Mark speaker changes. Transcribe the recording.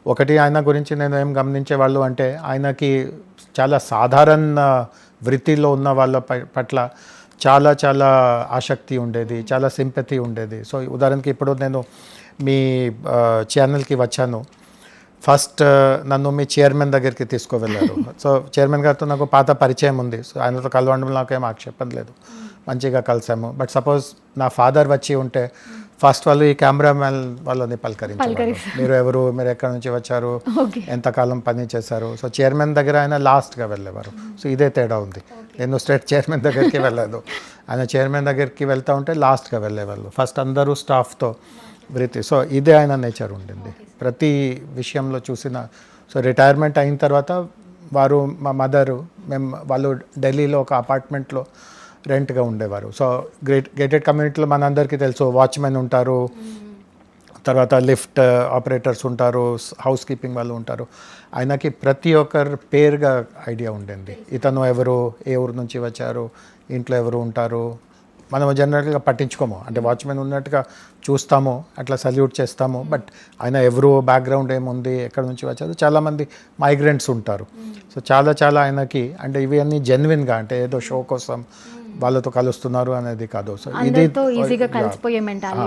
Speaker 1: ఒకటి ఆయన గురించి నేను ఏం గమనించేవాళ్ళు అంటే ఆయనకి చాలా సాధారణ వృత్తిలో ఉన్న వాళ్ళ పట్ల చాలా చాలా ఆసక్తి ఉండేది, చాలా సింపతి ఉండేది. సో ఉదాహరణకి ఇప్పుడు నేను మీ ఛానల్కి వచ్చాను, ఫస్ట్ నన్ను మీ చైర్మన్ దగ్గరికి తీసుకువెళ్ళారు. సో చైర్మన్ గారితో నాకు పాత పరిచయం ఉంది, సో ఆయనతో కలవడం నాకేం ఆక్షేపం లేదు, మంచిగా కలిసాము. బట్ సపోజ్ నా ఫాదర్ వచ్చి ఉంటే ఫస్ట్ వాళ్ళు ఈ కెమెరామెన్ వాళ్ళని పలకరించారు, మీరు ఎవరు, మీరు ఎక్కడి నుంచి వచ్చారు, ఎంతకాలం పని చేశారు. సో చైర్మన్ దగ్గర ఆయన లాస్ట్గా వెళ్ళేవారు. సో ఇదే తేడా ఉంది. నేను స్టేట్ చైర్మన్ దగ్గరికి వెళ్ళలేదు, ఆయన చైర్మన్ దగ్గరికి వెళ్తూ ఉంటే లాస్ట్గా వెళ్ళేవాళ్ళు, ఫస్ట్ అందరూ స్టాఫ్తో వృత్తి. సో ఇదే ఆయన నేచర్ ఉండింది ప్రతి విషయంలో చూసిన. సో రిటైర్మెంట్ అయిన తర్వాత వారు, మా మదరు, వాళ్ళు ఢిల్లీలో ఒక అపార్ట్మెంట్లో రెంట్గా ఉండేవారు. సో గేటెడ్ కమ్యూనిటీలో మనందరికీ తెలుసు, వాచ్మెన్ ఉంటారు, తర్వాత లిఫ్ట్ ఆపరేటర్స్ ఉంటారు, హౌస్ కీపింగ్ వాళ్ళు ఉంటారు. ఆయనకి ప్రతి ఒక్కరు పేరుగా ఐడియా ఉండింది, ఇతను ఎవరు, ఏ ఊరు నుంచి వచ్చారు, ఇంట్లో ఎవరు ఉంటారు. మనం జనరల్గా పట్టించుకోము, అంటే వాచ్మెన్ ఉన్నట్టుగా చూస్తాము, అట్లా సల్యూట్ చేస్తాము. బట్ ఆయన ఎవరు, బ్యాక్గ్రౌండ్ ఏముంది, ఎక్కడి నుంచి వచ్చారు. చాలామంది మైగ్రెంట్స్ ఉంటారు. సో చాలా చాలా ఆయనకి అంటే ఇవి అన్నీ జెన్యున్గా, అంటే ఏదో షో కోసం వాళ్ళతో కలుస్తున్నారు అనేది కాదు. సో ఇది
Speaker 2: ఈజీగా కలిసిపోయే మెంటాలిటీ.